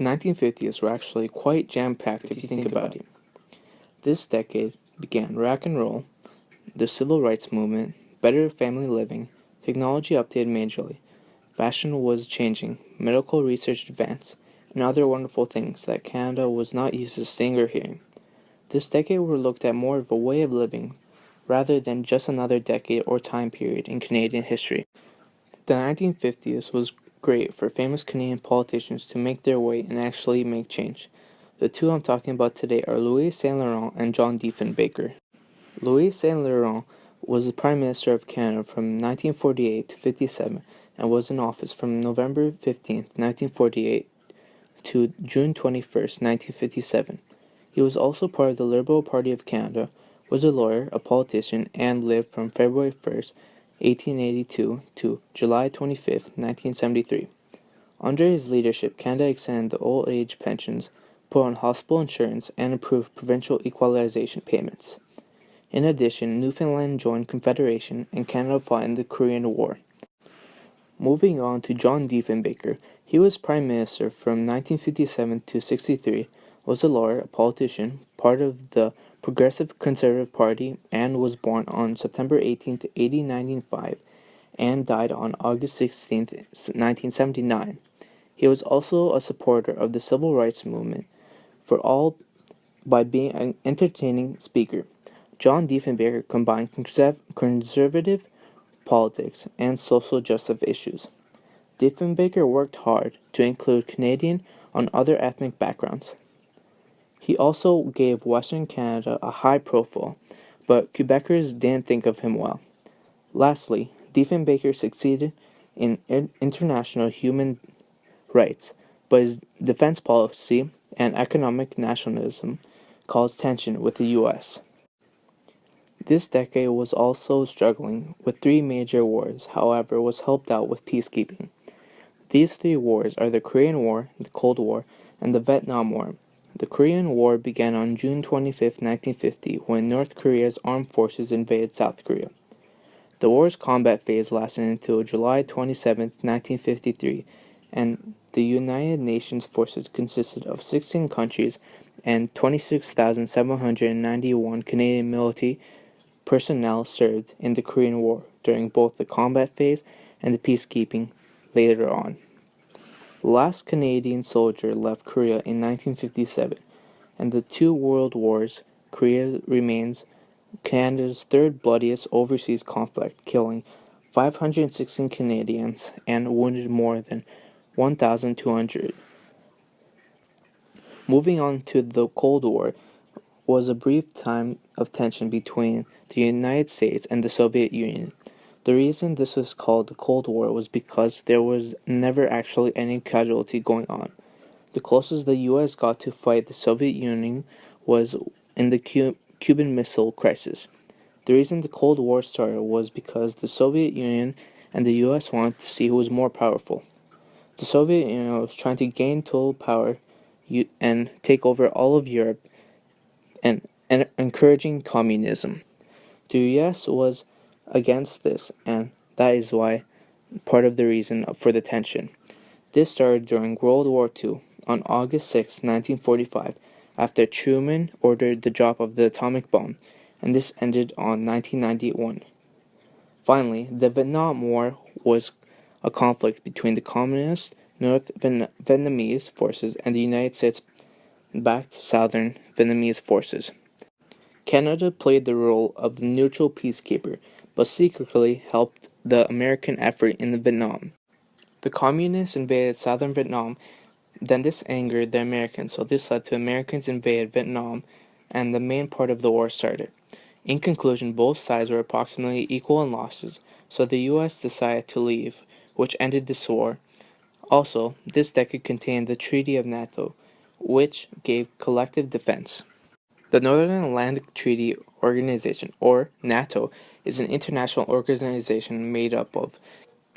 The 1950s were actually quite jam-packed if you think about it. This decade began rock and roll, the civil rights movement, better family living, technology updated majorly, fashion was changing, medical research advanced, and other wonderful things that Canada was not used to seeing or hearing. This decade were looked at more of a way of living rather than just another decade or time period in Canadian history. The 1950s was great for famous Canadian politicians to make their way and actually make change. The two I'm talking about today are Louis Saint Laurent and John Diefenbaker. Louis Saint Laurent was the Prime Minister of Canada from 1948 to 57 and was in office from November 15, 1948 to June 21, 1957. He was also part of the Liberal Party of Canada, was a lawyer, a politician, and lived from February 1st, 1882 to July 25, 1973. Under his leadership, Canada extended the old age pensions, put on hospital insurance, and improved provincial equalization payments. In addition, Newfoundland joined Confederation and Canada fought in the Korean War. Moving on to John Diefenbaker, he was Prime Minister from 1957 to 63, was a lawyer, a politician, part of the Progressive Conservative Party, and was born on September 18, 1895, and died on August 16, 1979. He was also a supporter of the civil rights movement for all by being an entertaining speaker. John Diefenbaker combined conservative politics and social justice issues. Diefenbaker worked hard to include Canadian on other ethnic backgrounds. He also gave Western Canada a high profile, but Quebecers didn't think of him well. Lastly, Diefenbaker succeeded in international human rights, but his defense policy and economic nationalism caused tension with the U.S. This decade was also struggling with three major wars, however, was helped out with peacekeeping. These three wars are the Korean War, the Cold War, and the Vietnam War. The Korean War began on June 25, 1950, when North Korea's armed forces invaded South Korea. The war's combat phase lasted until July 27, 1953, and the United Nations forces consisted of 16 countries and 26,791 Canadian military personnel served in the Korean War during both the combat phase and the peacekeeping later on. The last Canadian soldier left Korea in 1957, and the two world wars, Korea remains Canada's third bloodiest overseas conflict, killing 516 Canadians and wounded more than 1,200. Moving on to the Cold War was a brief time of tension between the United States and the Soviet Union. The reason this was called the Cold War was because there was never actually any casualty going on. The closest the U.S. got to fight the Soviet Union was in the Cuban Missile Crisis. The reason the Cold War started was because the Soviet Union and the U.S. wanted to see who was more powerful. The Soviet Union was trying to gain total power and take over all of Europe and encouraging communism. The U.S. was against this, and that is why part of the reason for the tension. This started during World War II on August 6, 1945, after Truman ordered the drop of the atomic bomb, and this ended on 1991. Finally, the Vietnam War was a conflict between the Communist North Vietnamese forces and the United States-backed Southern Vietnamese forces. Canada played the role of the neutral peacekeeper, but secretly helped the American effort in Vietnam. The Communists invaded southern Vietnam, then this angered the Americans, so this led to Americans invaded Vietnam, and the main part of the war started. In conclusion, both sides were approximately equal in losses, so the U.S. decided to leave, which ended this war. Also, this decade contained the Treaty of NATO, which gave collective defense. The Northern Atlantic Treaty Organization, or NATO, is an international organization made up of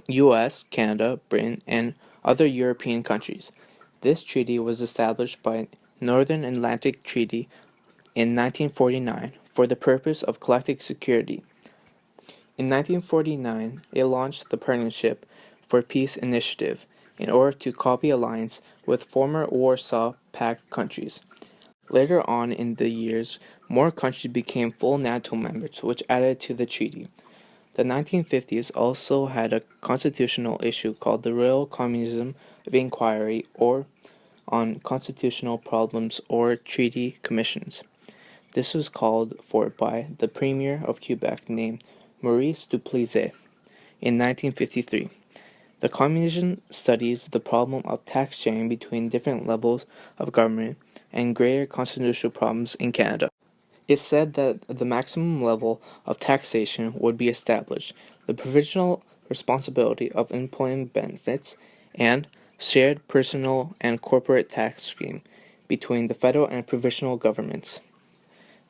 U.S., Canada, Britain, and other European countries. This treaty was established by Northern Atlantic Treaty in 1949 for the purpose of collective security. In 1949, it launched the Partnership for Peace Initiative, in order to copy alliance with former Warsaw Pact countries. Later on in the years, more countries became full NATO members, which added to the treaty. The 1950s also had a constitutional issue called the Royal Communism of Inquiry or on Constitutional Problems or Treaty Commissions. This was called for by the Premier of Quebec named Maurice Duplessis in 1953. The commission studies the problem of tax sharing between different levels of government and greater constitutional problems in Canada. It said that the maximum level of taxation would be established, the provisional responsibility of employment benefits, and shared personal and corporate tax scheme between the federal and provincial governments.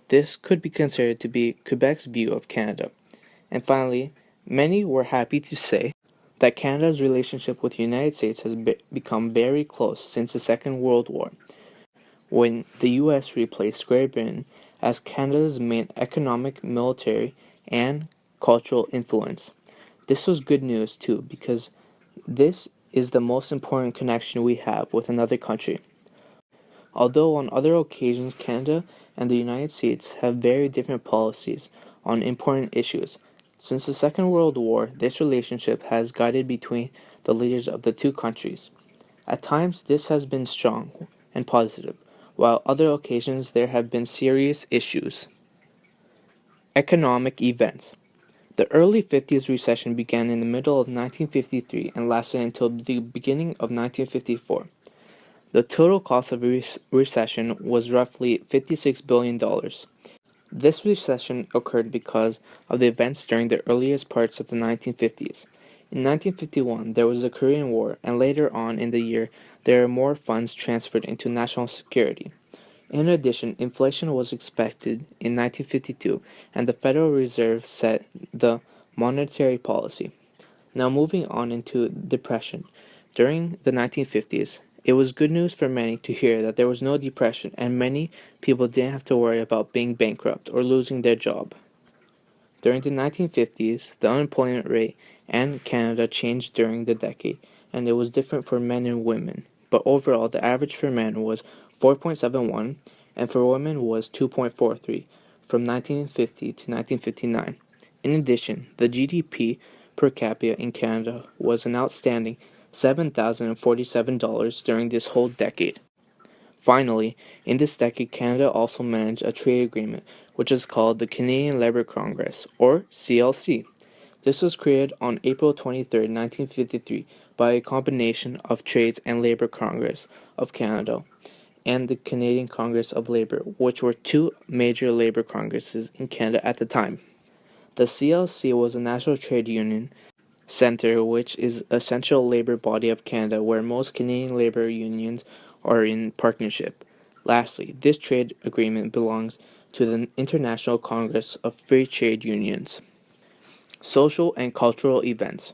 This could be considered to be Quebec's view of Canada. And finally, many were happy to say that Canada's relationship with the United States has become very close since the Second World War, when the U.S. replaced Great Britain as Canada's main economic, military, and cultural influence. This was good news too, because this is the most important connection we have with another country. Although on other occasions Canada and the United States have very different policies on important issues, since the Second World War, this relationship has guided between the leaders of the two countries. At times, this has been strong and positive, while other occasions there have been serious issues. Economic events. The early 50s recession began in the middle of 1953 and lasted until the beginning of 1954. The total cost of recession was roughly $56 billion. This recession occurred because of the events during the earliest parts of the 1950s. In 1951, there was the Korean War, and later on in the year, there were more funds transferred into national security. In addition, inflation was expected in 1952, and the Federal Reserve set the monetary policy. Now moving on into depression. During the 1950s, it was good news for many to hear that there was no depression and many people didn't have to worry about being bankrupt or losing their job. During the 1950s, the unemployment rate in Canada changed during the decade, and it was different for men and women. But overall, the average for men was 4.71 and for women was 2.43 from 1950 to 1959. In addition, the GDP per capita in Canada was an outstanding $7,047 during this whole decade. Finally, in this decade, Canada also managed a trade agreement, which is called the Canadian Labour Congress, or CLC. This was created on April 23, 1953, by a combination of Trades and Labour Congress of Canada and the Canadian Congress of Labour, which were two major labour congresses in Canada at the time. The CLC was a national trade union Centre, which is a central labour body of Canada where most Canadian labour unions are in partnership. Lastly, this trade agreement belongs to the International Congress of Free Trade Unions. Social and cultural events.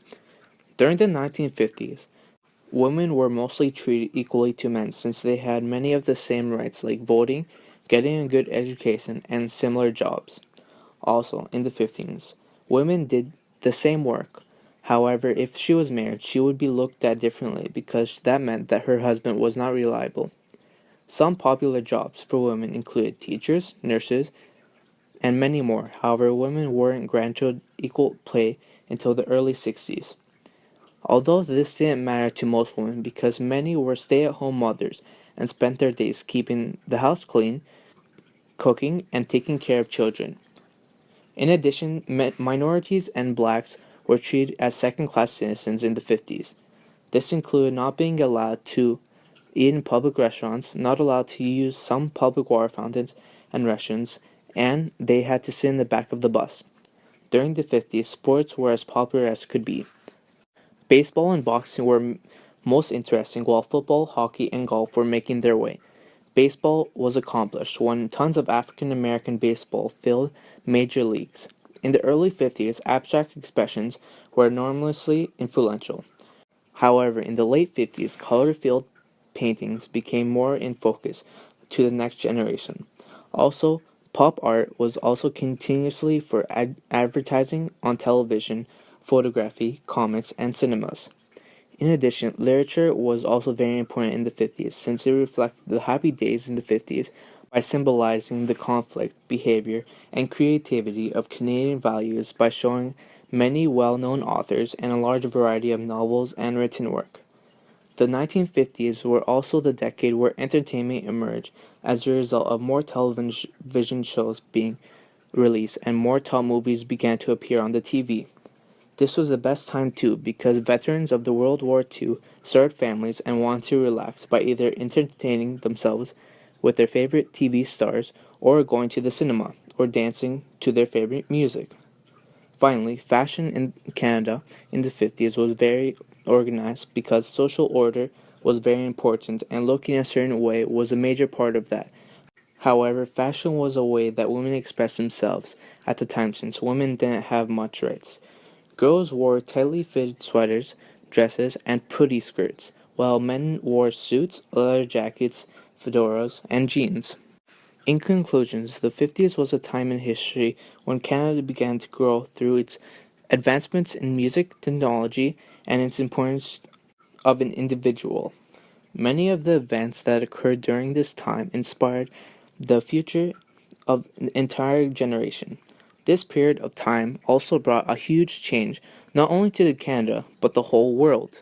During the 1950s, women were mostly treated equally to men since they had many of the same rights like voting, getting a good education, and similar jobs. Also, in the 50s, women did the same work. However, if she was married, she would be looked at differently because that meant that her husband was not reliable. Some popular jobs for women included teachers, nurses, and many more. However, women weren't granted equal pay until the early 60s. Although this didn't matter to most women because many were stay-at-home mothers and spent their days keeping the house clean, cooking, and taking care of children. In addition, minorities and blacks were treated as second-class citizens in the 50s. This included not being allowed to eat in public restaurants, not allowed to use some public water fountains and restrooms, and they had to sit in the back of the bus. During the 50s, sports were as popular as could be. Baseball and boxing were most interesting, while football, hockey, and golf were making their way. Baseball was accomplished when tons of African American baseball filled major leagues. In the early 50s, abstract expressions were enormously influential. However, in the late 50s, color-filled paintings became more in focus to the next generation. Also, pop art was also continuously for advertising on television, photography, comics, and cinemas. In addition, literature was also very important in the 50s since it reflected the happy days in the 50s by symbolizing the conflict, behavior, and creativity of Canadian values by showing many well known authors and a large variety of novels and written work. The 1950s were also the decade where entertainment emerged as a result of more television shows being released and more top movies began to appear on the TV. This was the best time too because veterans of the World War II started families and wanted to relax by either entertaining themselves with their favorite TV stars or going to the cinema or dancing to their favorite music. Finally, fashion in Canada in the 50s was very organized because social order was very important and looking a certain way was a major part of that. However, fashion was a way that women expressed themselves at the time since women didn't have much rights. Girls wore tightly fitted sweaters, dresses, and putty skirts, while men wore suits, leather jackets, fedoras, and jeans. In conclusions, the 50s was a time in history when Canada began to grow through its advancements in music, technology, and its importance of an individual. Many of the events that occurred during this time inspired the future of an entire generation. This period of time also brought a huge change not only to Canada but the whole world.